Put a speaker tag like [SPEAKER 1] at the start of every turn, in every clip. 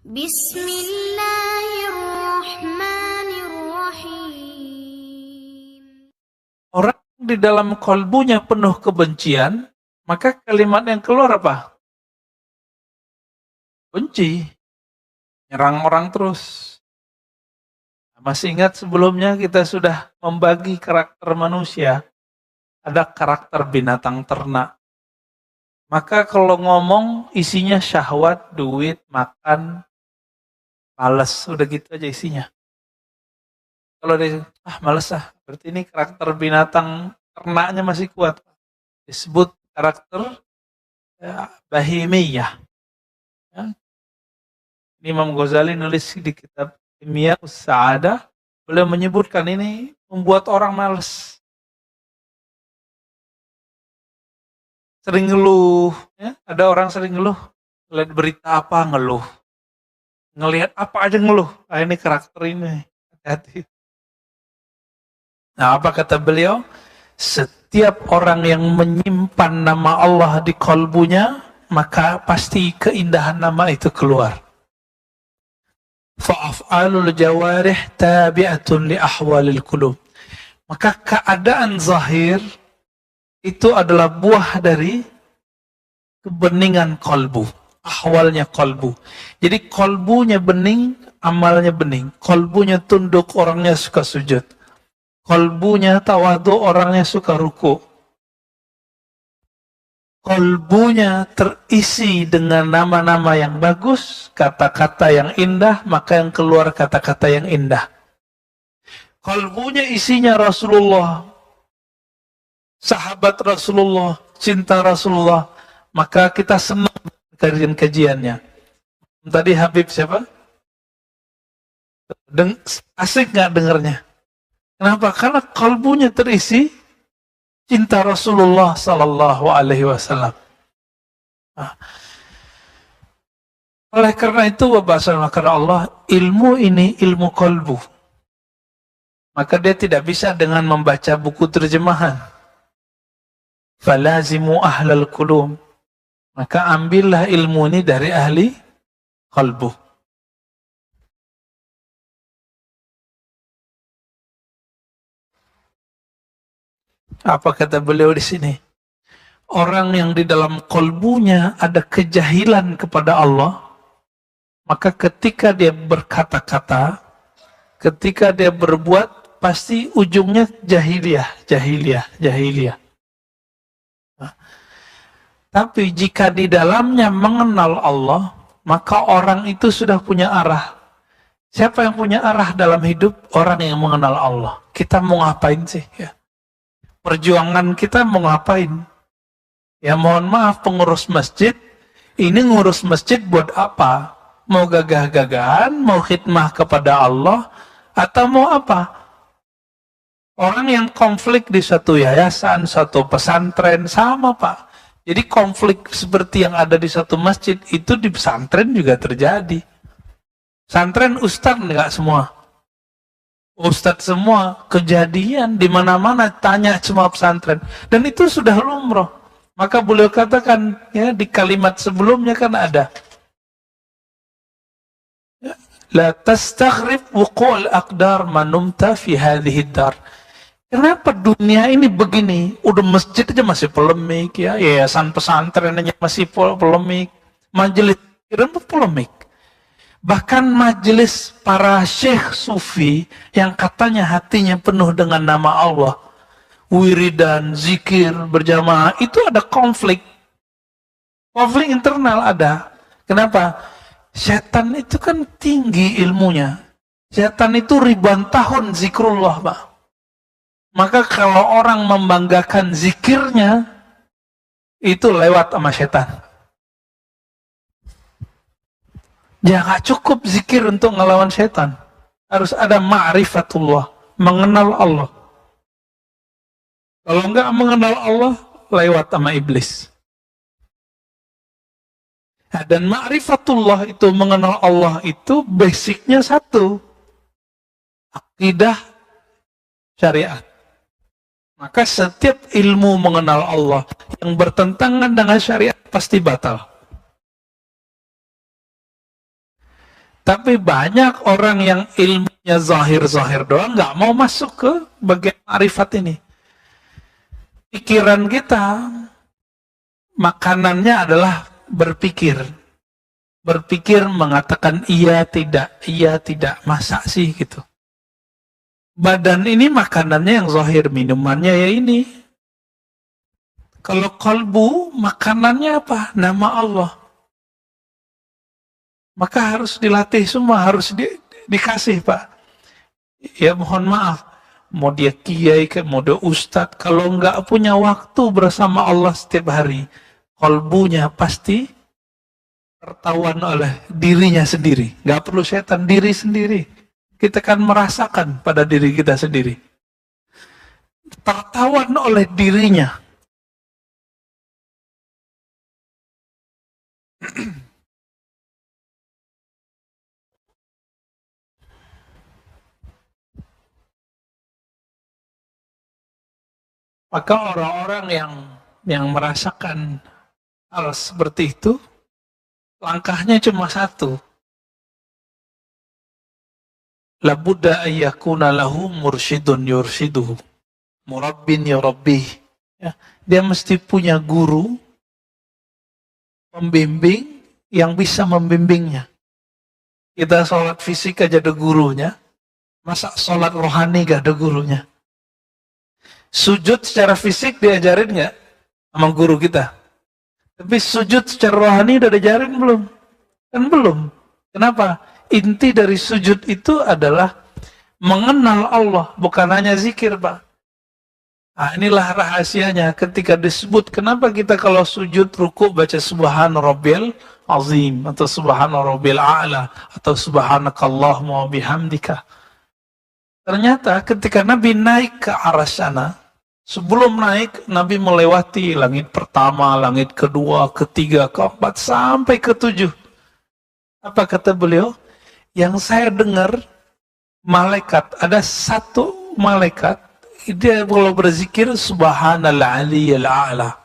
[SPEAKER 1] Bismillahirrahmanirrahim.
[SPEAKER 2] Orang di dalam kolbunya penuh kebencian, maka kalimat yang keluar apa? Benci. Nyerang orang terus. Masih ingat sebelumnya kita sudah membagi karakter manusia. Ada karakter binatang ternak. Maka kalau ngomong isinya syahwat, duit, makan, males. Udah gitu aja isinya. Kalau dia, males berarti ini karakter binatang ternaknya masih kuat. Disebut karakter bahimiyah. Ya. Imam Ghazali nulis di kitab Kimia Us-Sa'adah, beliau menyebutkan ini membuat orang malas. Sering ngeluh, ya? Ada orang sering ngeluh, lihat berita apa ngeluh, ngelihat apa aja ngeluh. Ini karakter ini, hati-hati. Nah, apa kata beliau? Setiap orang yang menyimpan nama Allah di kolbunya, maka pasti keindahan nama itu keluar. Fa'af'alul jawarih tabi'atun li ahwalil qulub. Maka keadaan zahir itu adalah buah dari kebeningan kolbu, ahwalnya kolbu. Jadi kolbunya bening, amalnya bening. Kolbunya tunduk, orangnya suka sujud. Kolbunya tawadu, orangnya suka ruku. Kolbunya terisi dengan nama-nama yang bagus, kata-kata yang indah, maka yang keluar kata-kata yang indah. Kolbunya isinya Rasulullah, sahabat Rasulullah, cinta Rasulullah, maka kita senang kajian-kajiannya. Tadi Habib siapa? Asik nggak dengarnya? Kenapa? Karena kolbunya terisi cinta Rasulullah Sallallahu Alaihi Wasallam. Oleh karena itu, bahasa Allah, ilmu ini ilmu kolbu. Maka dia tidak bisa dengan membaca buku terjemahan. Falazimu ahlal qulub. Maka ambillah ilmu ini dari ahli kolbu. Apa kata beliau di sini? Orang yang di dalam kolbunya ada kejahilan kepada Allah, maka ketika dia berkata-kata, ketika dia berbuat, pasti ujungnya jahiliyah. Tapi jika di dalamnya mengenal Allah, maka orang itu sudah punya arah. Siapa yang punya arah dalam hidup? Orang yang mengenal Allah. Kita mau ngapain sih? Ya. Perjuangan kita mau ngapain? Ya mohon maaf, pengurus masjid, ini ngurus masjid buat apa? Mau gagah-gagahan, mau khidmah kepada Allah, atau mau apa? Orang yang konflik di satu yayasan, satu pesantren, sama Pak. Jadi konflik seperti yang ada di satu masjid, itu di pesantren juga terjadi. Pesantren ustadz enggak semua. Ustadz semua, kejadian di mana-mana, tanya semua pesantren. Dan itu sudah lumrah. Maka beliau katakan, ya di kalimat sebelumnya kan ada. La tastaghrib wuqu'ul aqdar manumta fi hadhihi dar. Kenapa dunia ini begini? Udah masjid aja masih polemik, ya yayasan pesantren aja masih polemik, majelis polemik. Bahkan majelis para syekh sufi yang katanya hatinya penuh dengan nama Allah, wiridan, zikir, berjamaah, itu ada konflik. Konflik internal ada. Kenapa? Setan itu kan tinggi ilmunya. Setan itu ribuan tahun zikrullah, Pak. Maka kalau orang membanggakan zikirnya, itu lewat sama setan. Ya gak cukup zikir untuk ngelawan setan. Harus ada ma'rifatullah, mengenal Allah. Kalau enggak mengenal Allah, lewat sama iblis. Nah, dan ma'rifatullah itu, mengenal Allah itu basicnya satu. Akidah syariat. Maka setiap ilmu mengenal Allah yang bertentangan dengan syariat pasti batal. Tapi banyak orang yang ilmunya zahir-zahir doang, nggak mau masuk ke bagian ma'rifat ini. Pikiran kita, makanannya adalah berpikir. Berpikir mengatakan iya tidak, masa sih gitu. Badan ini makanannya yang zahir, minumannya ya ini. Kalau kalbu, makanannya apa? Nama Allah. Maka harus dilatih semua, harus dikasih Pak. Ya mohon maaf, mau dia kiai, mau dia ustadz, kalau nggak punya waktu bersama Allah setiap hari, kalbunya pasti tertawan oleh dirinya sendiri. Nggak perlu setan, diri sendiri. Kita kan merasakan pada diri kita sendiri. Tertawan oleh dirinya. Maka orang-orang yang merasakan hal seperti itu, langkahnya cuma satu. Labudda ayyakuna lahu mursyidun yursyiduhu. Murabbin yurabbih. Ya, dia mesti punya guru, pembimbing yang bisa membimbingnya. Kita sholat fisik aja ada gurunya, masa sholat rohani gak ada gurunya? Sujud secara fisik diajarin nggak sama guru kita? Tapi sujud secara rohani udah diajarin belum? Kan belum. Kenapa? Inti dari sujud itu adalah mengenal Allah, bukan hanya zikir, Pak. Nah, inilah rahasianya ketika disebut kenapa kita kalau sujud ruku baca subhana rabbiyal azim atau subhana rabbil a'la atau subhanakallahumma wa bihamdika. Ternyata ketika Nabi naik ke arasy sana, sebelum naik, Nabi melewati langit pertama, langit kedua, ketiga, keempat, sampai ketujuh. Apa kata beliau? Yang saya dengar, malaikat, ada satu malaikat, dia kalau berzikir, Subhanal Aliyyil A'la,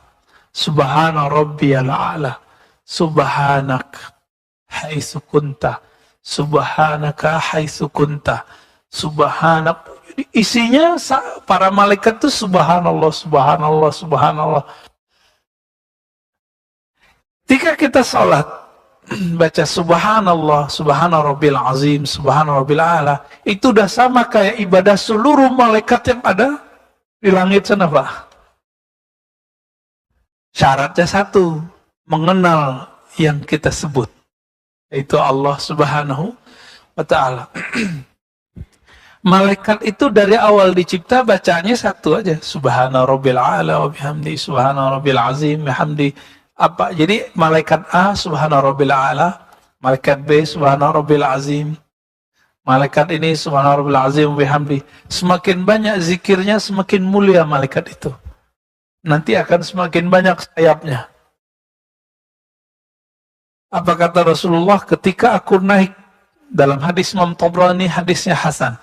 [SPEAKER 2] Subhana Rabbiyal A'la, Subhanak haitsu kunta, Subhanaka haitsu kunta, Subhanak. Isinya para malaikat itu subhanallah, subhanallah, subhanallah. Ketika kita sholat, baca subhanallah, subhana rabbil azim, subhana rabbil a'la, itu udah sama kayak ibadah seluruh malaikat yang ada di langit sana, Pak. Syaratnya satu, mengenal yang kita sebut, yaitu Allah subhanahu wa ta'ala. Malaikat itu dari awal dicipta bacanya satu aja, subhana rabbil a'la wa bihamdi, subhana rabbil azim bihamdi. Apa? Jadi malaikat A subhana rabbil a'la, malaikat B subhana rabbil azim, malaikat ini subhana rabbil azim bihamdi. Semakin banyak zikirnya, semakin mulia malaikat itu. Nanti akan semakin banyak sayapnya. Apa kata Rasulullah ketika aku naik, dalam hadis Imam Tabrani, hadisnya hasan,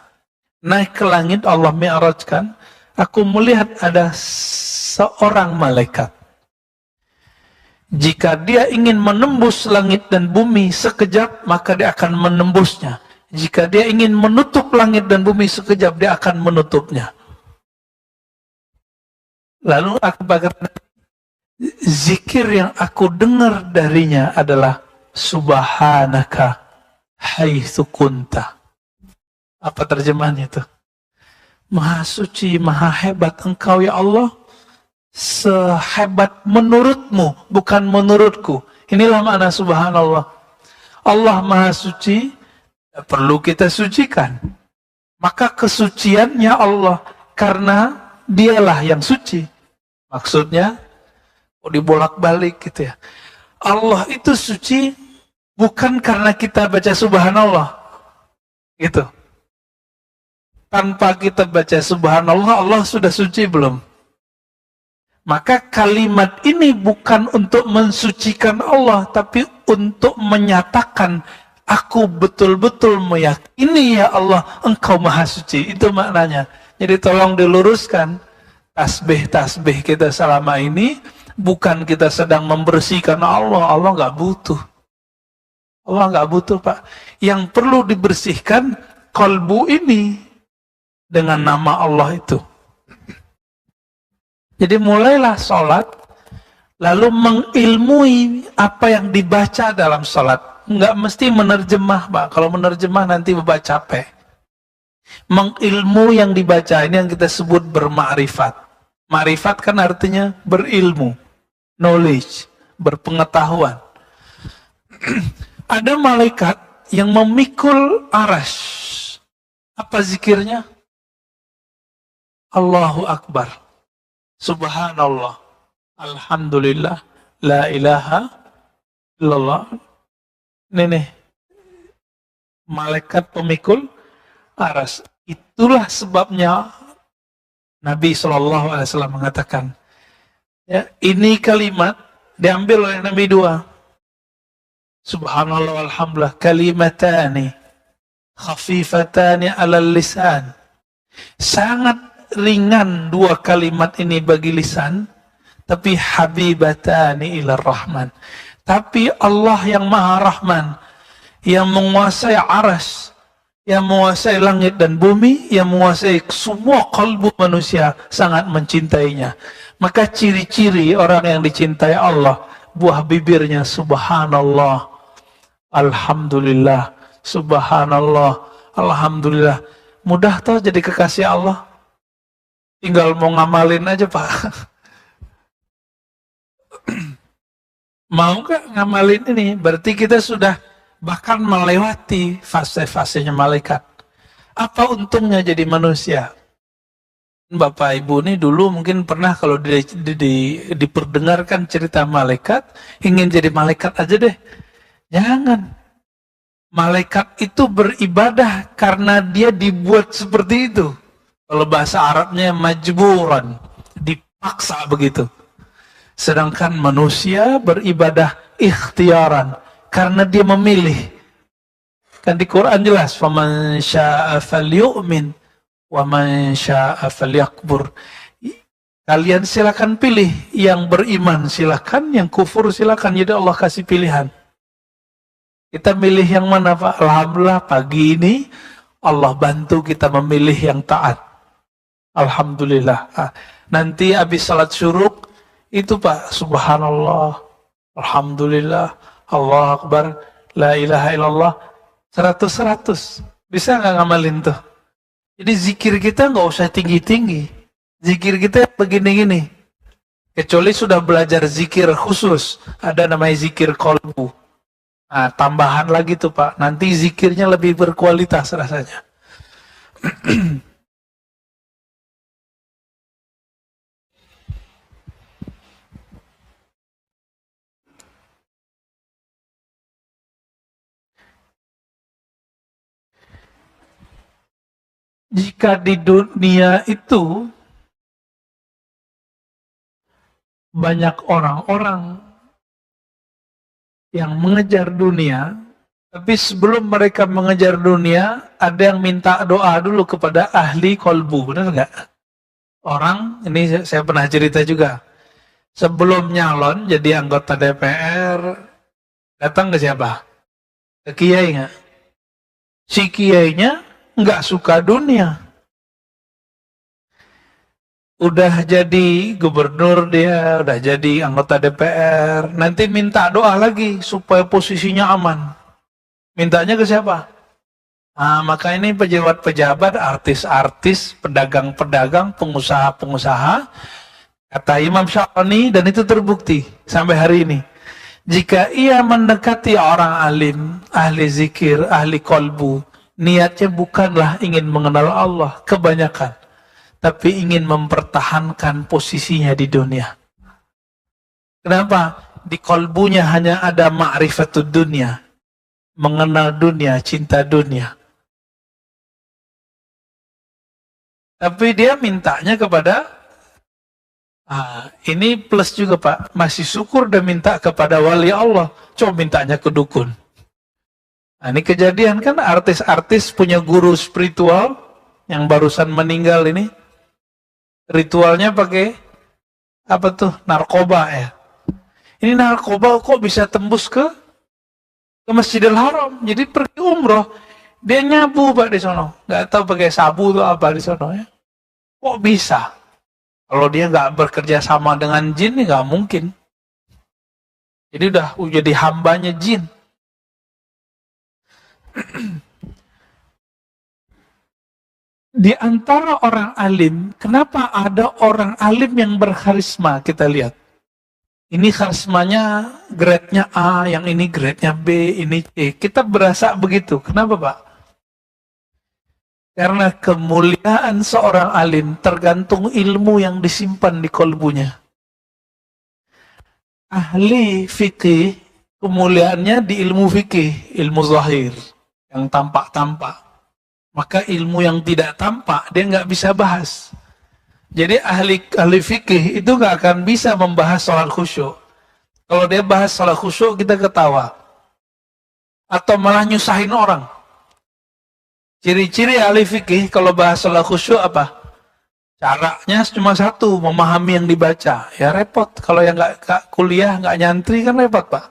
[SPEAKER 2] naik ke langit, Allah mi'rajkan, aku melihat ada seorang malaikat. Jika dia ingin menembus langit dan bumi sekejap, maka dia akan menembusnya. Jika dia ingin menutup langit dan bumi sekejap, dia akan menutupnya. Lalu aku berkata, zikir yang aku dengar darinya adalah Subhanaka haitsu kunta. Apa terjemahannya itu? Maha suci, maha hebat engkau ya Allah, sehebat menurutmu, bukan menurutku. Inilah makna subhanallah. Allah maha suci, perlu kita sucikan. Maka kesuciannya Allah, karena dialah yang suci. Maksudnya, dibolak-balik gitu ya. Allah itu suci, bukan karena kita baca subhanallah. Gitu. Tanpa kita baca subhanallah, Allah sudah suci belum? Maka kalimat ini bukan untuk mensucikan Allah, tapi untuk menyatakan, aku betul-betul meyakini ya Allah, engkau maha suci. Itu maknanya. Jadi tolong diluruskan, tasbih-tasbih kita selama ini, bukan kita sedang membersihkan Allah. Allah nggak butuh. Allah nggak butuh, Pak. Yang perlu dibersihkan kalbu ini dengan nama Allah itu. Jadi mulailah sholat, lalu mengilmui apa yang dibaca dalam sholat. Nggak mesti menerjemah, Pak. Kalau menerjemah nanti Bapak capek. Mengilmu yang dibaca, ini yang kita sebut bermakrifat. Makrifat kan artinya berilmu, knowledge, berpengetahuan. Ada malaikat yang memikul arasy. Apa zikirnya? Allahu Akbar, Subhanallah, Alhamdulillah, La ilaha illallah. Ini malaikat pemikul arasy. Itulah sebabnya Nabi SAW mengatakan, ya, ini kalimat diambil oleh Nabi dua. Subhanallah walhamdulillah kalimatani khafifatani alal lisan. Sangat ringan dua kalimat ini bagi lisan, tapi habibatani ilar rahman. Tapi Allah yang maha rahman, yang menguasai aras, yang menguasai langit dan bumi, yang menguasai semua kalbu manusia, sangat mencintainya. Maka ciri-ciri orang yang dicintai Allah, buah bibirnya subhanallah, alhamdulillah, subhanallah, alhamdulillah. Mudah toh jadi kekasih Allah. Tinggal mau ngamalin aja, Pak. Mau gak ngamalin ini? Berarti kita sudah bahkan melewati fase-fasenya malaikat. Apa untungnya jadi manusia? Bapak Ibu ini dulu mungkin pernah kalau diperdengarkan cerita malaikat, ingin jadi malaikat aja deh. Jangan. Malaikat itu beribadah karena dia dibuat seperti itu. Kalau bahasa Arabnya majburan, dipaksa begitu. Sedangkan manusia beribadah ikhtiaran karena dia memilih. Kan di Quran jelas, "Faman syaa'a falyu'min wa man syaa'a falyakfur." Kalian silakan pilih, yang beriman silakan, yang kufur silakan. Jadi Allah kasih pilihan. Kita milih yang mana, Pak? Alhamdulillah pagi ini Allah bantu kita memilih yang taat. Alhamdulillah. Nanti habis salat syuruk itu, Pak, subhanallah, alhamdulillah, Allah Akbar, la ilaha illallah, 100-100. Bisa nggak ngamalin tuh? Jadi zikir kita nggak usah tinggi-tinggi. Zikir kita begini-gini. Kecuali sudah belajar zikir khusus. Ada namanya zikir kolbu. Nah, tambahan lagi tuh, Pak. Nanti zikirnya lebih berkualitas rasanya. Jika di dunia itu banyak orang-orang yang mengejar dunia, tapi sebelum mereka mengejar dunia, ada yang minta doa dulu kepada ahli kolbu, benar nggak? Orang, ini saya pernah cerita juga, sebelum nyalon jadi anggota DPR, datang ke siapa? Ke kiai nggak? Si kiainya nggak suka dunia. Udah jadi gubernur dia, udah jadi anggota DPR, nanti minta doa lagi supaya posisinya aman. Mintanya ke siapa? Nah, maka ini pejabat-pejabat, artis-artis, pedagang-pedagang, pengusaha-pengusaha, kata Imam Syafi'i, dan itu terbukti sampai hari ini. Jika ia mendekati orang alim, ahli zikir, ahli kolbu, niatnya bukanlah ingin mengenal Allah, kebanyakan, tapi ingin mempertahankan posisinya di dunia. Kenapa? Di kolbunya hanya ada ma'rifatud dunia, mengenal dunia, cinta dunia. Tapi dia mintanya kepada, ini plus juga, Pak, masih syukur dan minta kepada wali Allah, coba mintanya ke dukun. Nah, ini kejadian kan, artis-artis punya guru spiritual yang barusan meninggal ini, ritualnya pakai apa tuh? Narkoba ya. Ini narkoba kok bisa tembus ke ke Masjidil Haram. Jadi pergi umroh, dia nyabu Pak di sono. Nggak tahu pakai sabu atau apa di sono ya. Kok bisa? Kalau dia nggak bekerja sama dengan jin, nggak mungkin. Jadi udah jadi hambanya jin. Di antara orang alim, kenapa ada orang alim yang berkarisma? Kita lihat. Ini karismanya grade-nya A, yang ini grade-nya B, ini C. Kita berasa begitu. Kenapa, Pak? Karena kemuliaan seorang alim tergantung ilmu yang disimpan di kolbunya. Ahli fikih, kemuliaannya di ilmu fikih, ilmu zahir, yang tampak-tampak. Maka ilmu yang tidak tampak, dia nggak bisa bahas. Jadi ahli fikih itu nggak akan bisa membahas soal khusyuk. Kalau dia bahas soal khusyuk, kita ketawa. Atau malah nyusahin orang. Ciri-ciri ahli fikih kalau bahas soal khusyuk apa? Caranya cuma satu, memahami yang dibaca. Ya repot. Kalau yang nggak kuliah, nggak nyantri kan repot, Pak.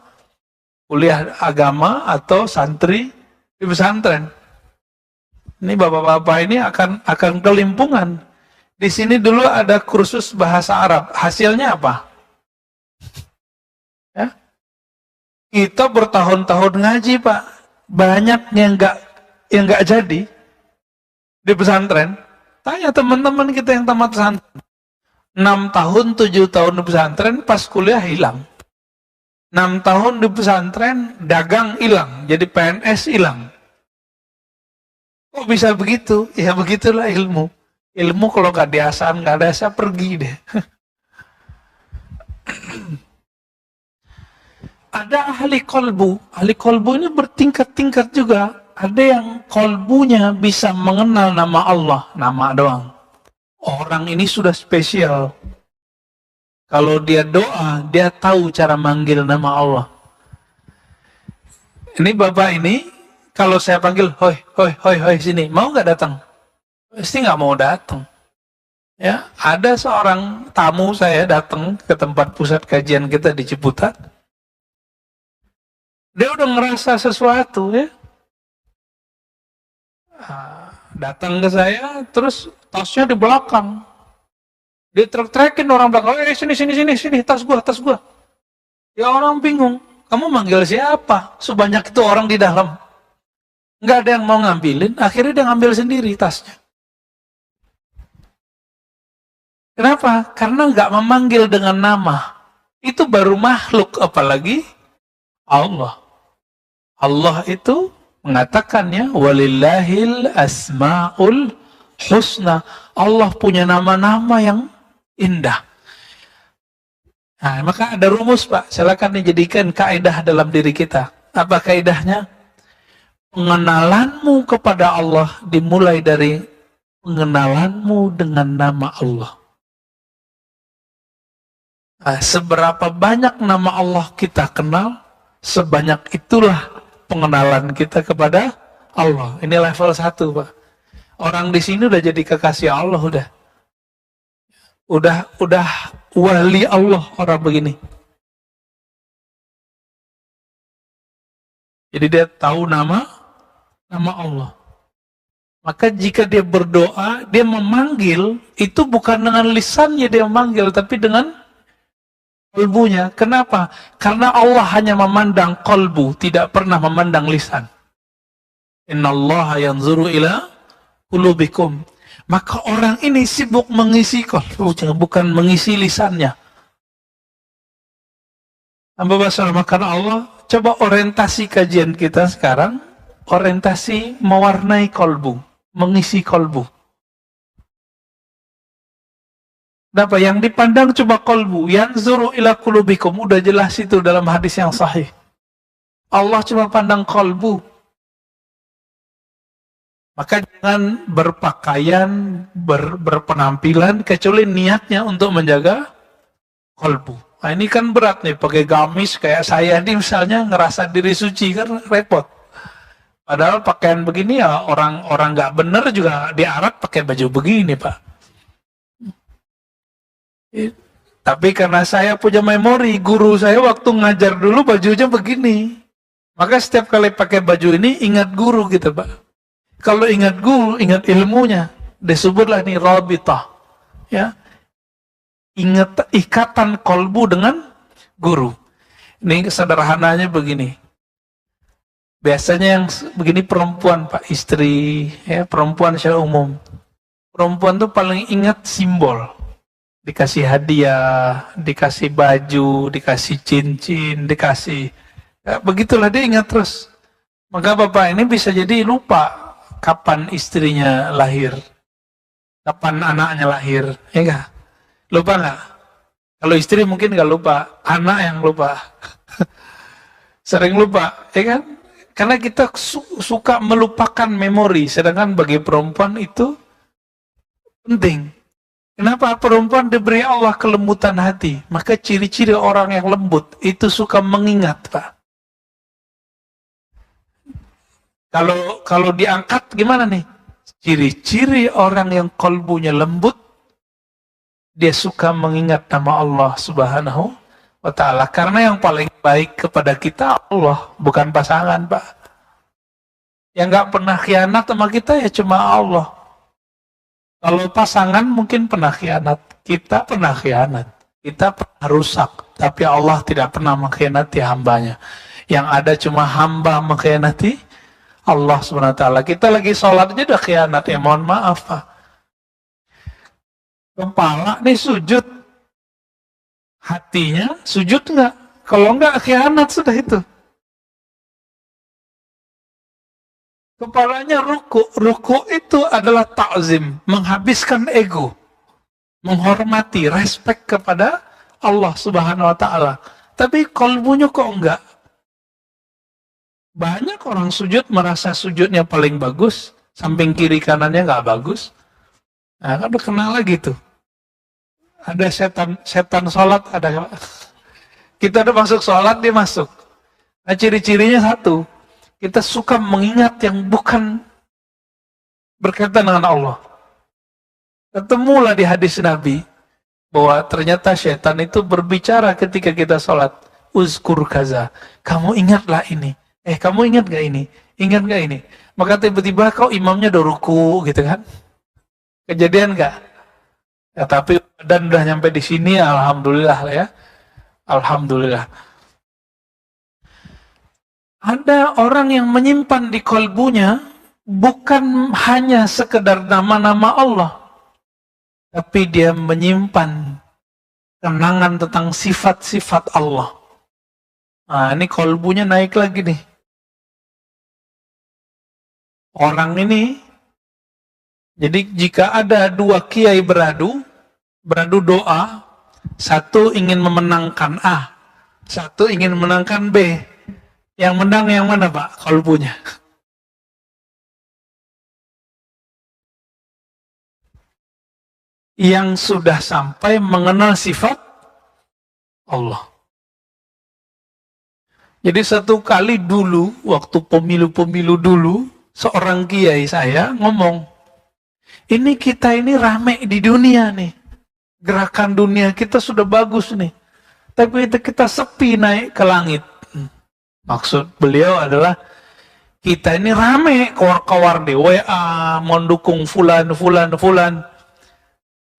[SPEAKER 2] Kuliah agama atau santri di pesantren. Ini bapak-bapak ini akan kelimpungan. Di sini dulu ada kursus bahasa Arab. Hasilnya apa? Ya? Kita bertahun-tahun ngaji, Pak. Banyak yang nggak jadi di pesantren. Tanya teman-teman kita yang tamat pesantren. 6 tahun, 7 tahun di pesantren, pas kuliah hilang. 6 tahun di pesantren, dagang hilang. Jadi PNS hilang. Kok bisa begitu? Ya begitulah ilmu. Ilmu kalau nggak diasah, nggak ada asa, pergi deh. Ada ahli kolbu. Ahli kolbu ini bertingkat-tingkat juga. Ada yang kolbunya bisa mengenal nama Allah, nama doang. Orang ini sudah spesial. Kalau dia doa, dia tahu cara manggil nama Allah. Ini bapak ini, kalau saya panggil, hoi, hoi, hoi, hoi, sini, mau nggak datang? Pasti nggak mau datang. Ya, ada seorang tamu saya datang ke tempat pusat kajian kita di Ciputat. Dia udah ngerasa sesuatu ya. Datang ke saya, terus tasnya di belakang. Dia trek-trekin orang belakang, sini, tas gua. Ya orang bingung, kamu manggil siapa? Sebanyak itu orang di dalam. Nggak ada yang mau ngambilin, akhirnya dia ngambil sendiri tasnya. Kenapa? Karena nggak memanggil dengan nama. Itu baru makhluk, apalagi Allah. Allah itu mengatakannya, walillahil asma'ul husna. Allah punya nama-nama yang indah. Nah, maka ada rumus, Pak. Silakan dijadikan kaidah dalam diri kita. Apa kaidahnya? Pengenalanmu kepada Allah dimulai dari pengenalanmu dengan nama Allah. Nah, seberapa banyak nama Allah kita kenal, sebanyak itulah pengenalan kita kepada Allah. Ini level 1, Pak. Orang di sini udah jadi kekasih Allah, udah wali Allah orang begini. Jadi dia tahu nama Allah. Maka jika dia berdoa, dia memanggil, itu bukan dengan lisannya dia memanggil, tapi dengan kolbunya. Kenapa? Karena Allah hanya memandang kolbu, tidak pernah memandang lisan. Innallaha yanzuru ila qulubikum. Maka orang ini sibuk mengisi kolbunya, bukan mengisi lisannya. Hamba makan Allah, coba orientasi kajian kita sekarang, orientasi mewarnai kolbu, mengisi kolbu. Apa yang dipandang coba kolbu, yanzuru ila qulubikum, udah jelas itu dalam hadis yang sahih. Allah cuma pandang kolbu. Maka jangan berpakaian, berpenampilan kecuali niatnya untuk menjaga kolbu. Nah, ini kan berat nih, pakai gamis kayak saya ini misalnya ngerasa diri suci kan repot. Padahal pakaian begini ya orang nggak bener juga di Arab pakai baju begini, Pak. Tapi karena saya punya memori, guru saya waktu ngajar dulu bajunya begini. Maka setiap kali pakai baju ini ingat guru gitu Pak. Kalau ingat guru, ingat ilmunya, disebutlah ini rabitah. Ya. Ingat ikatan kolbu dengan guru. Ini sederhananya begini. Biasanya yang begini perempuan Pak, istri, ya, perempuan secara umum. Perempuan tuh paling ingat simbol. Dikasih hadiah, dikasih baju, dikasih cincin, dikasih... Ya, begitulah dia ingat terus. Maka bapak ini bisa jadi lupa kapan istrinya lahir, kapan anaknya lahir, ya enggak? Lupa nggak? Kalau istri mungkin nggak lupa, anak yang lupa. Sering lupa, ya kan? Karena kita suka melupakan memori, sedangkan bagi perempuan itu penting. Kenapa? Perempuan diberi Allah kelembutan hati, maka ciri-ciri orang yang lembut itu suka mengingat, Pak. Kalau diangkat gimana nih? Ciri-ciri orang yang kolbunya lembut, dia suka mengingat nama Allah Subhanahu wa ta'ala. Karena yang paling baik kepada kita Allah, bukan pasangan, Pak. Yang gak pernah khianat sama kita ya cuma Allah. Kalau pasangan mungkin pernah khianat, kita pernah khianat, kita pernah rusak, tapi Allah tidak pernah mengkhianati hambanya. Yang ada cuma hamba mengkhianati Allah SWT. Kita lagi sholat aja udah khianat, ya mohon maaf Pak. Kepala nih sujud, hatinya sujud nggak? Kalau nggak khianat sudah itu. Kepalanya ruku, ruku itu adalah ta'zim, menghabiskan ego, menghormati, respek kepada Allah Subhanahu Wa Taala. Tapi kalbunya kok enggak? Banyak orang sujud merasa sujudnya paling bagus, samping kiri kanannya nggak bagus. Nah, kan udah kenal lagi tuh. Ada setan sholat, ada kita udah masuk sholat, dia masuk. Nah, ciri-cirinya satu, kita suka mengingat yang bukan berkaitan dengan Allah. Ketemulah di hadis Nabi bahwa ternyata setan itu berbicara ketika kita sholat. Uzkur kaza, kamu ingatlah ini. Kamu ingat gak ini? Ingat gak ini? Maka tiba-tiba kau imamnya udah ruku gitu kan? Kejadian gak? Ya, tapi dan udah nyampe di sini, alhamdulillah lah ya. Alhamdulillah. Ada orang yang menyimpan di kolbunya bukan hanya sekedar nama-nama Allah, tapi dia menyimpan kenangan tentang sifat-sifat Allah. Nah, ini kolbunya naik lagi nih. Orang ini, jadi jika ada dua kiai beradu doa, satu ingin memenangkan A, satu ingin memenangkan B. Yang menang yang mana Pak? Kolbunya. Yang sudah sampai mengenal sifat Allah. Jadi satu kali dulu, waktu pemilu-pemilu dulu, seorang kiai saya ngomong, ini kita ini rame di dunia nih. Gerakan dunia kita sudah bagus nih. Tapi kita sepi naik ke langit. Maksud beliau adalah, kita ini rame, kawar-kawar di WA, mendukung fulan.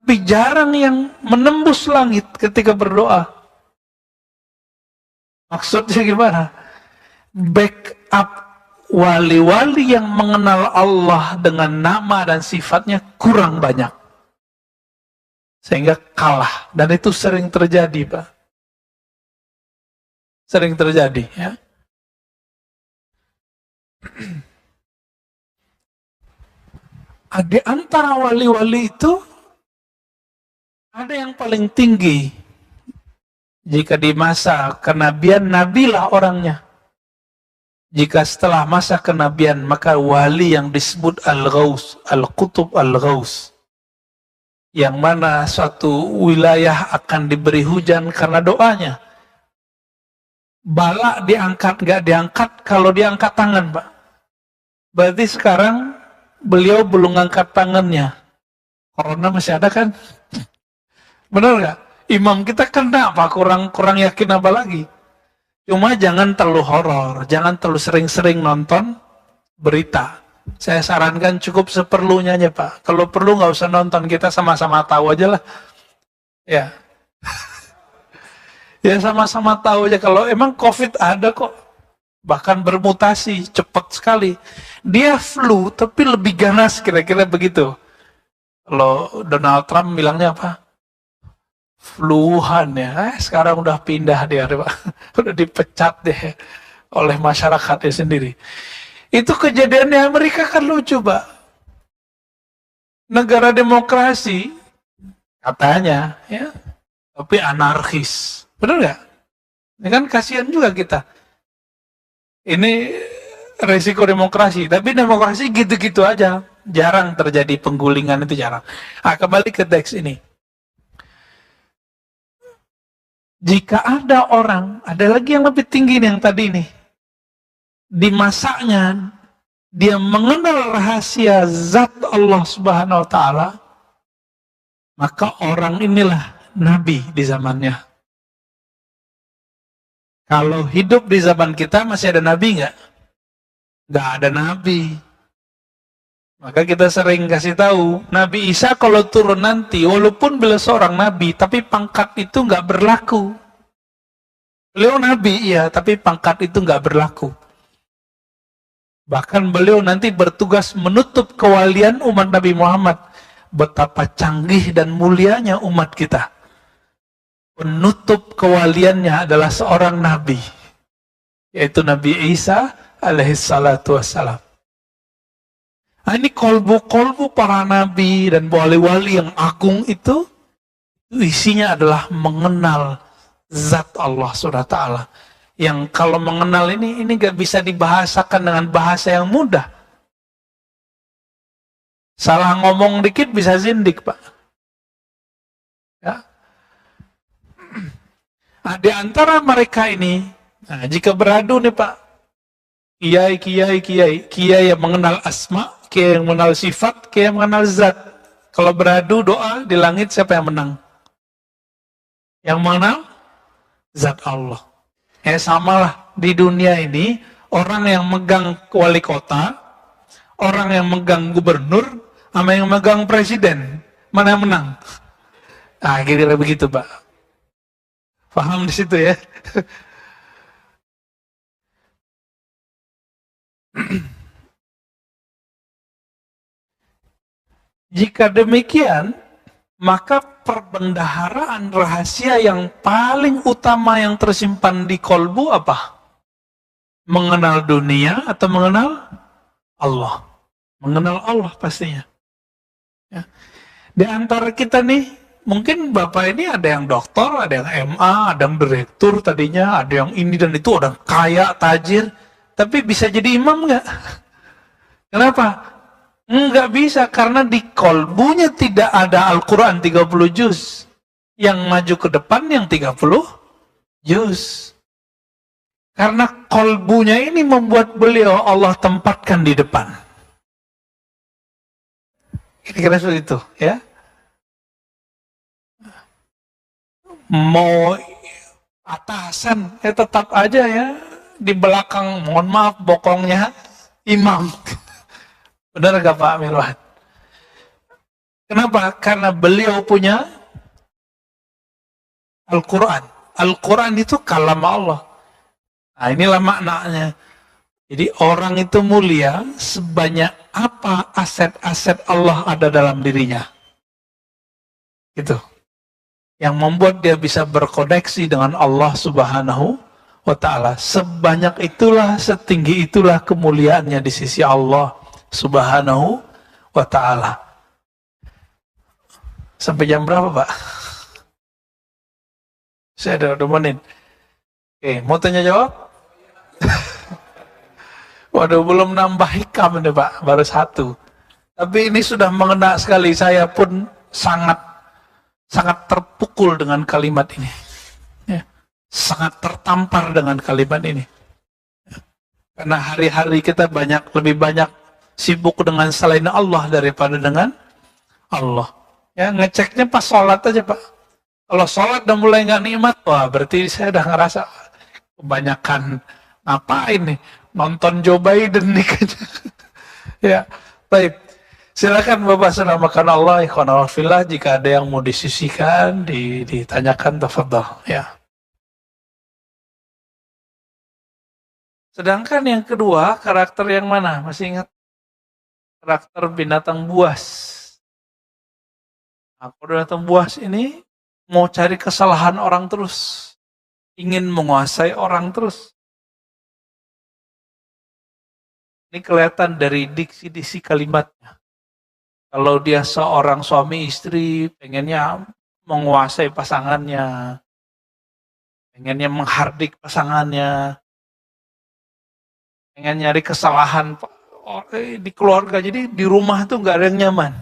[SPEAKER 2] Tapi jarang yang menembus langit ketika berdoa. Maksudnya gimana? Backup wali-wali yang mengenal Allah dengan nama dan sifatnya kurang banyak. Sehingga kalah. Dan itu sering terjadi, Pak. Sering terjadi, ya. Di antara wali-wali itu, ada yang paling tinggi. Jika di masa kenabian, nabilah orangnya. Jika setelah masa kenabian, maka wali yang disebut Al-Ghaus, Al-Qutub Al-Ghaus. Yang mana suatu wilayah akan diberi hujan karena doanya. Bala diangkat, nggak diangkat, kalau diangkat tangan, Pak. Berarti sekarang beliau belum angkat tangannya. Corona masih ada kan? Benar nggak? Imam kita kena apa? Kurang yakin apa lagi? Cuma jangan terlalu horor, jangan terlalu sering-sering nonton berita. Saya sarankan cukup seperlunya aja Pak. Kalau perlu nggak usah nonton, kita sama-sama tahu aja lah. Ya, ya sama-sama tahu aja kalau emang COVID ada kok. Bahkan bermutasi cepat sekali. Dia flu tapi lebih ganas kira-kira begitu. Kalau Donald Trump bilangnya apa? Fluhan ya. Sekarang udah pindah dia, Pak. Udah dipecat deh oleh masyarakatnya sendiri. Itu kejadiannya Amerika kan lucu, Pak. Negara demokrasi katanya ya, tapi anarkis. Benar nggak? Ini kan kasihan juga kita. Ini resiko demokrasi, tapi demokrasi gitu-gitu aja. Jarang terjadi penggulingan, itu jarang. Nah, kembali ke teks ini. Jika ada orang, ada lagi yang lebih tinggi nih yang tadi nih. Di masanya, dia mengenal rahasia zat Allah Subhanahu wa Ta'ala, maka orang inilah nabi di zamannya. Kalau hidup di zaman kita masih ada nabi nggak? Nggak ada nabi. Maka kita sering kasih tahu, Nabi Isa kalau turun nanti, walaupun beliau seorang nabi, tapi pangkat itu nggak berlaku. Beliau nabi, iya, tapi pangkat itu nggak berlaku. Bahkan beliau nanti bertugas menutup kewalian umat Nabi Muhammad. Betapa canggih dan mulianya umat kita. Penutup kewaliannya adalah seorang nabi, yaitu Nabi Isa alaihissalatu wassalam. Nah, ini kolbu-kolbu para nabi dan wali-wali yang agung itu isinya adalah mengenal zat Allah SWT. Yang kalau mengenal ini gak bisa dibahasakan dengan bahasa yang mudah. Salah ngomong dikit bisa zindik, Pak. Ya. Nah, di antara mereka ini, nah, jika beradu nih Pak, kiai yang mengenal asma, kiai yang mengenal sifat, kiai yang mengenal zat. Kalau beradu doa di langit, siapa yang menang? Yang mengenal zat Allah. Ya samalah di dunia ini, orang yang megang wali kota, orang yang megang gubernur, sama yang megang presiden, mana yang menang? Nah, kira-kira begitu Pak. Paham di situ ya? Jika demikian, maka perbendaharaan rahasia yang paling utama yang tersimpan di kolbu apa? Mengenal dunia atau mengenal Allah? Mengenal Allah pastinya. Ya. Di antara kita nih, mungkin Bapak ini ada yang doktor, ada yang MA, ada yang direktur tadinya, ada yang ini dan itu, ada yang kaya, tajir, tapi bisa jadi imam nggak? Kenapa? Nggak bisa, karena di kolbunya tidak ada Al-Quran 30 juz. Yang maju ke depan yang 30 juz. Karena kolbunya ini membuat beliau Allah tempatkan di depan. Kira-kira seperti itu, ya. Mau atasan, ya tetap aja ya. Di belakang, mohon maaf, bokongnya imam. Benar gak Pak Mirwan? Kenapa? Karena beliau punya Al-Quran. Al-Quran itu kalam Allah. Nah, inilah maknanya. Jadi orang itu mulia sebanyak apa aset-aset Allah ada dalam dirinya. Gitu. Yang membuat dia bisa berkoneksi dengan Allah Subhanahu wa Ta'ala. Sebanyak itulah, setinggi itulah kemuliaannya di sisi Allah Subhanahu wa Ta'ala. Sampai jam berapa Pak? Saya ada 2 menit. Oke, mau tanya jawab? Waduh, belum nambah hikam nih Pak, baru 1. Tapi ini sudah mengena sekali, saya pun sangat terpukul dengan kalimat ini. Ya, sangat tertampar dengan kalimat ini. Karena hari-hari kita lebih banyak sibuk dengan selain Allah daripada dengan Allah. Ya, ngeceknya pas sholat aja Pak. Kalau sholat udah mulai nggak nikmat, wah berarti saya udah ngerasa Kebanyakan ngapain nih? Nonton Joe Biden nih kayaknya. Ya, baik. Silakan Bapak senamakan Allah, ikhwan fillah, jika ada yang mau disisikan, ditanyakan, tafadhol. Ya. Sedangkan yang kedua, karakter yang mana? Masih ingat? Karakter binatang buas. Nah, binatang buas ini mau cari kesalahan orang terus. Ingin menguasai orang terus. Ini kelihatan dari diksi-diksi kalimatnya. Kalau dia seorang suami istri, pengennya menguasai pasangannya. Pengennya menghardik pasangannya. Pengen nyari kesalahan di keluarga. Jadi di rumah tuh nggak ada yang nyaman.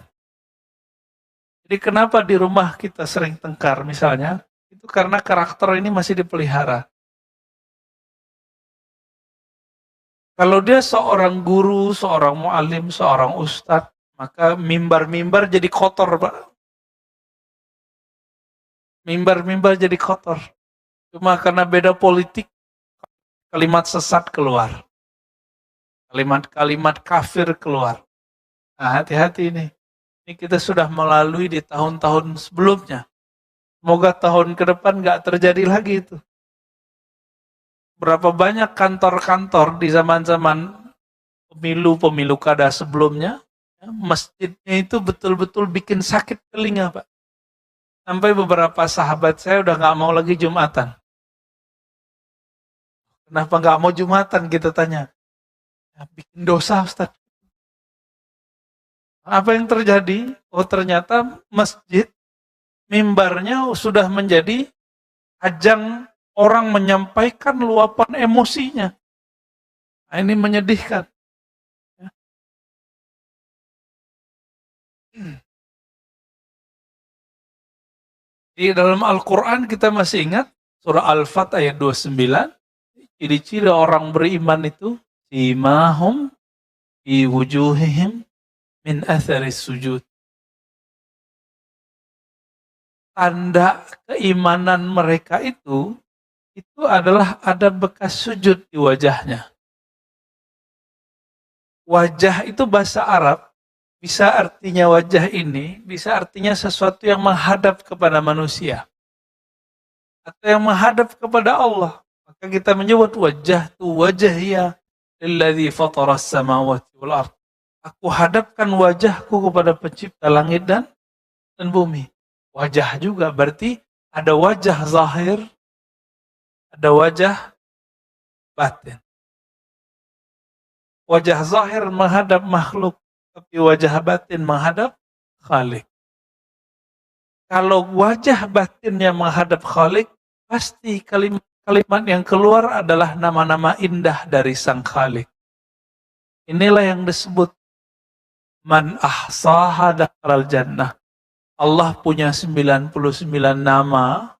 [SPEAKER 2] Jadi kenapa di rumah kita sering tengkar misalnya? Itu karena karakter ini masih dipelihara. Kalau dia seorang guru, seorang mu'alim, seorang ustadz, maka mimbar-mimbar jadi kotor, Pak. Mimbar-mimbar jadi kotor. Cuma karena beda politik, kalimat sesat keluar. Kalimat-kalimat kafir keluar. Nah, hati-hati ini. Ini kita sudah melalui di tahun-tahun sebelumnya. Semoga tahun ke depan nggak terjadi lagi itu. Berapa banyak kantor-kantor di zaman-zaman pemilu kada sebelumnya, masjidnya itu betul-betul bikin sakit telinga, Pak. Sampai beberapa sahabat saya udah nggak mau lagi Jumatan. Kenapa nggak mau Jumatan, kita tanya. Ya, bikin dosa, Ustaz. Apa yang terjadi? Oh, ternyata masjid, mimbarnya sudah menjadi ajang orang menyampaikan luapan emosinya. Nah, ini menyedihkan. Di dalam Al-Quran kita masih ingat surah Al-Fat ayat 29, ciri-ciri orang beriman itu simahum fi wujuhihim min atharis sujud. Tanda keimanan mereka itu adalah ada bekas sujud di wajahnya. Wajah itu bahasa Arab, bisa artinya wajah ini, bisa artinya sesuatu yang menghadap kepada manusia. Atau yang menghadap kepada Allah. Maka kita menyebut wajah tu wajahiyah lilladzi fataras samawati wal ard. Aku hadapkan wajahku kepada pencipta langit dan bumi. Wajah juga berarti ada wajah zahir, ada wajah batin. Wajah zahir menghadap makhluk, tapi wajah batin menghadap Khalik. Kalau wajah batinnya menghadap Khalik, pasti kalimat yang keluar adalah nama-nama indah dari Sang Khalik. Inilah yang disebut man ahsaha dakhalal jannah. Allah punya 99 nama.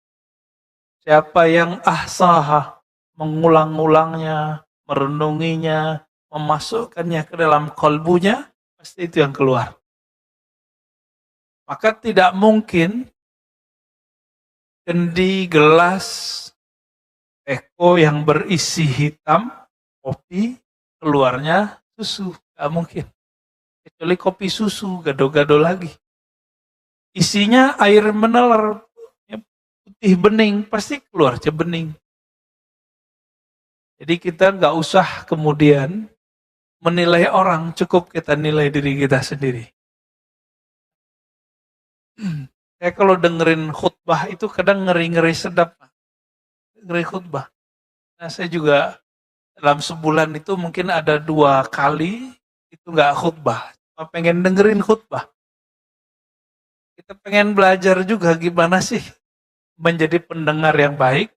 [SPEAKER 2] Siapa yang ahsaha, mengulang-ulangnya, merenunginya, memasukkannya ke dalam kalbunya, pasti itu yang keluar. Maka tidak mungkin kendi, gelas, teko yang berisi hitam, kopi, keluarnya susu. Tidak mungkin. Kecuali kopi susu, gado-gado lagi. Isinya air mineral, putih bening, pasti keluar bening. Jadi kita nggak usah kemudian menilai orang, cukup kita nilai diri kita sendiri. Saya kalau dengerin khutbah itu kadang ngeri-ngeri sedap. Ngeri khutbah. Nah, saya juga dalam sebulan itu mungkin ada 2 kali itu nggak khutbah. Cuma pengen dengerin khutbah. Kita pengen belajar juga gimana sih menjadi pendengar yang baik.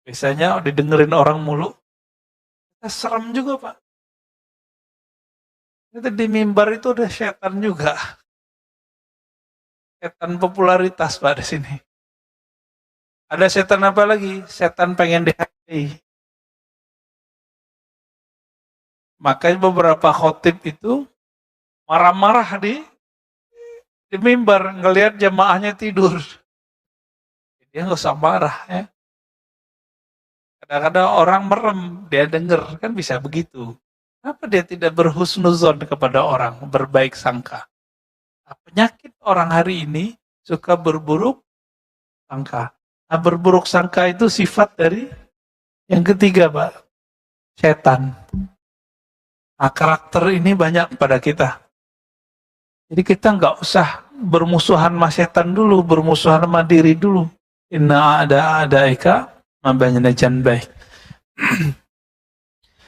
[SPEAKER 2] Biasanya didengerin orang mulu. Kita serem juga, Pak. Itu di mimbar itu ada setan juga. Setan popularitas, Pak, di sini. Ada setan apa lagi? Setan pengen dihargai. Makanya beberapa khotib itu marah-marah di mimbar ngelihat jamaahnya tidur. Dia nggak usah marah ya. Kadang-kadang orang merem, dia dengar, kan bisa begitu. Kenapa dia tidak berhusnuzon kepada orang, berbaik sangka? Nah, penyakit orang hari ini suka berburuk sangka. Nah, berburuk sangka itu sifat dari yang ketiga, Pak, setan. Nah, karakter ini banyak pada kita. Jadi kita nggak usah bermusuhan sama setan dulu, bermusuhan sama diri dulu. Inna ada eka mabanyana janbay.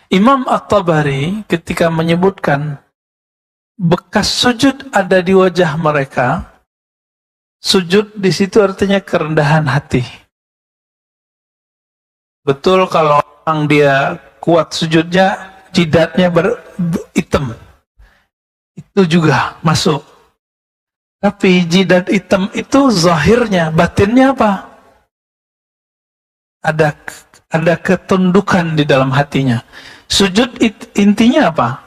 [SPEAKER 2] Imam At-Tabari ketika menyebutkan bekas sujud ada di wajah mereka, sujud di situ artinya kerendahan hati. Betul kalau orang dia kuat sujudnya, jidatnya hitam. Itu juga masuk. Tapi jidat hitam itu zahirnya, batinnya apa? Ada ketundukan di dalam hatinya. Sujud intinya apa?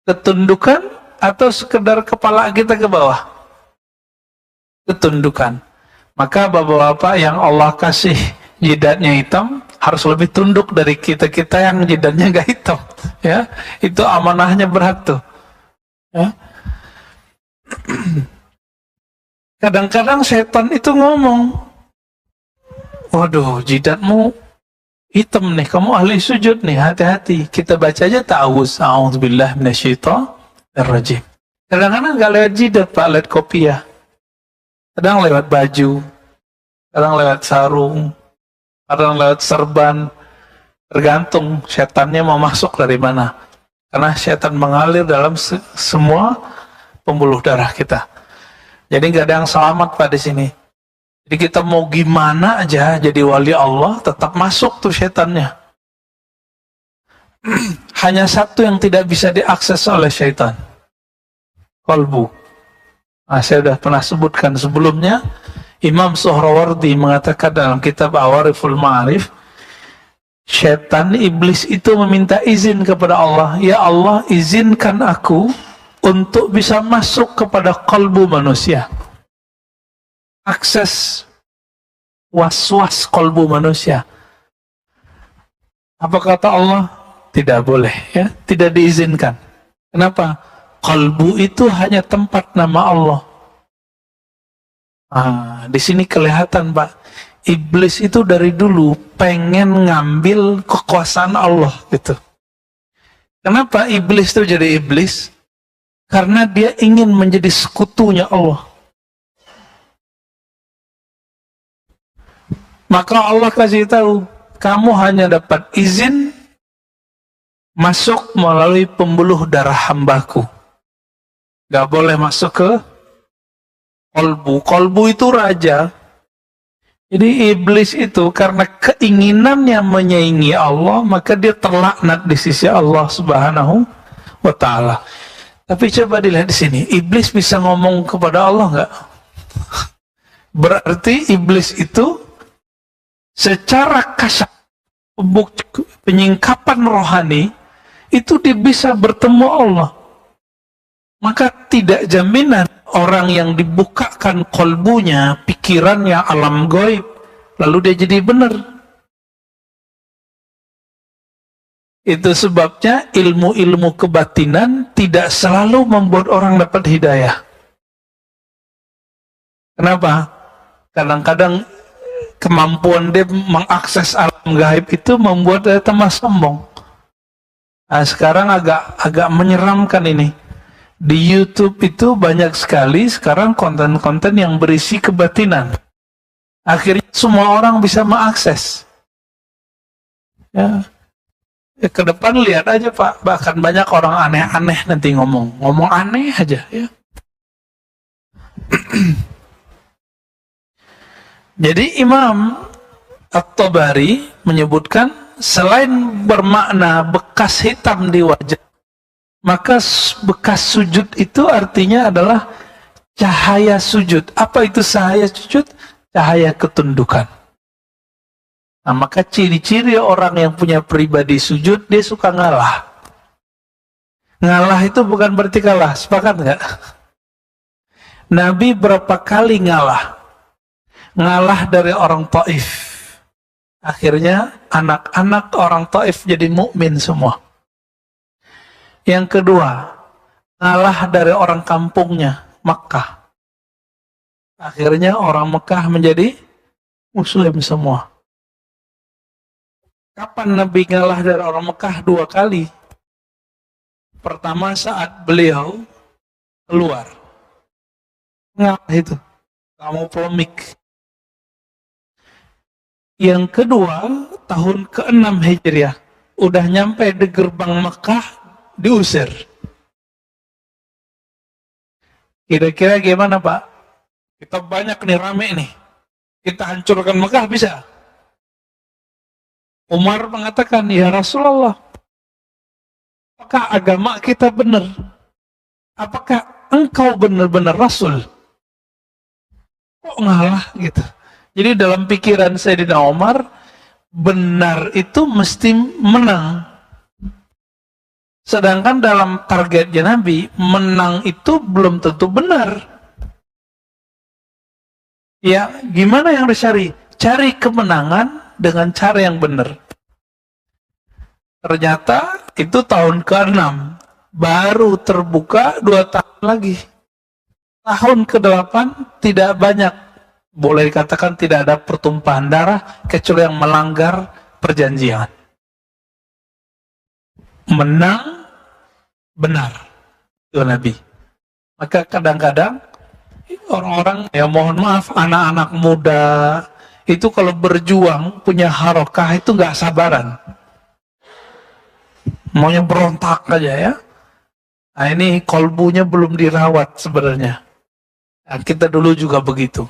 [SPEAKER 2] Ketundukan atau sekedar kepala kita ke bawah? Ketundukan. Maka bapak-bapak yang Allah kasih jidatnya hitam harus lebih tunduk dari kita yang jidatnya gak hitam. Ya, itu amanahnya berat tuh. Ya. Kadang-kadang setan itu ngomong, waduh, jidatmu hitam nih, kamu ahli sujud nih, hati-hati. Kita baca aja ta'awuz, a'udzubillah minasyaitonirrajim. Kadang-kadang gak lewat jidat, Pak, lewat kopiah. Kadang lewat baju, kadang lewat sarung, kadang lewat serban. Tergantung setannya mau masuk dari mana. Karena setan mengalir dalam semua pembuluh darah kita. Jadi nggak ada yang selamat pada sini. Jadi kita mau gimana aja jadi wali Allah, tetap masuk tuh setannya. Hanya satu yang tidak bisa diakses oleh setan, qalbu. Nah, saya sudah pernah sebutkan sebelumnya. Imam Suhrawardi mengatakan dalam kitab Awariful Ma'arif, setan iblis itu meminta izin kepada Allah, ya Allah, izinkan aku untuk bisa masuk kepada kalbu manusia, akses was-was kalbu manusia. Apa kata Allah? Tidak boleh, ya, tidak diizinkan. Kenapa? Kalbu itu hanya tempat nama Allah. Nah, di sini kelihatan, Pak, iblis itu dari dulu pengen ngambil kekuasaan Allah gitu. Kenapa iblis itu jadi iblis? Karena dia ingin menjadi sekutunya Allah. Maka Allah kasih tahu, kamu hanya dapat izin masuk melalui pembuluh darah hambaku. Gak boleh masuk ke kolbu. Kolbu itu raja. Jadi iblis itu karena keinginannya menyaingi Allah, maka dia terlaknat di sisi Allah Subhanahu wa Ta'ala. Tapi coba dilihat di sini, iblis bisa ngomong kepada Allah nggak? Berarti iblis itu secara kasar, penyingkapan rohani, itu dia bisa bertemu Allah. Maka tidak jaminan orang yang dibukakan kolbunya, pikirannya alam gaib, lalu dia jadi benar. Itu sebabnya ilmu-ilmu kebatinan tidak selalu membuat orang dapat hidayah. Kenapa? Kadang-kadang kemampuan dia mengakses alam gaib itu membuat dia tambah sombong. Nah, sekarang agak menyeramkan ini. Di YouTube itu banyak sekali sekarang konten-konten yang berisi kebatinan. Akhirnya semua orang bisa mengakses. Ya, ke depan lihat aja, Pak, bahkan banyak orang aneh-aneh nanti ngomong aneh aja, ya. Jadi Imam At-Tabari menyebutkan selain bermakna bekas hitam di wajah, maka bekas sujud itu artinya adalah cahaya sujud. Apa itu cahaya sujud? Cahaya ketundukan. Nah, maka ciri-ciri orang yang punya pribadi sujud, dia suka ngalah. Ngalah itu bukan berarti kalah, sepakat nggak? Nabi berapa kali ngalah? Ngalah dari orang Taif. Akhirnya anak-anak orang Taif jadi mukmin semua. Yang kedua, ngalah dari orang kampungnya, Makkah. Akhirnya orang Mekah menjadi Muslim semua. Kapan Nabi ngalah dari orang Mekah 2 kali? Pertama saat beliau keluar. Ngalah itu. Kamu polemik. Yang kedua, tahun ke-6 Hijriah. Udah nyampe di gerbang Mekah, diusir. Kira-kira gimana Pak? Kita banyak nih, rame nih. Kita hancurkan Mekah bisa? Umar mengatakan, ya Rasulullah, apakah agama kita benar? Apakah engkau benar-benar Rasul? Kok ngalah gitu? Jadi dalam pikiran Sayyidina Umar, benar itu mesti menang. Sedangkan dalam targetnya Nabi, menang itu belum tentu benar. Ya, gimana yang dicari? Cari kemenangan dengan cara yang benar. Ternyata itu tahun ke-6. Baru terbuka 2 tahun lagi. Tahun ke-8 tidak banyak. Boleh dikatakan tidak ada pertumpahan darah kecuali yang melanggar perjanjian. Menang benar itu Nabi. Maka kadang-kadang orang-orang, ya mohon maaf, anak-anak muda itu kalau berjuang punya harokah itu nggak sabaran, maunya berontak aja ya. Nah ini kolbunya belum dirawat sebenarnya. Nah, kita dulu juga begitu.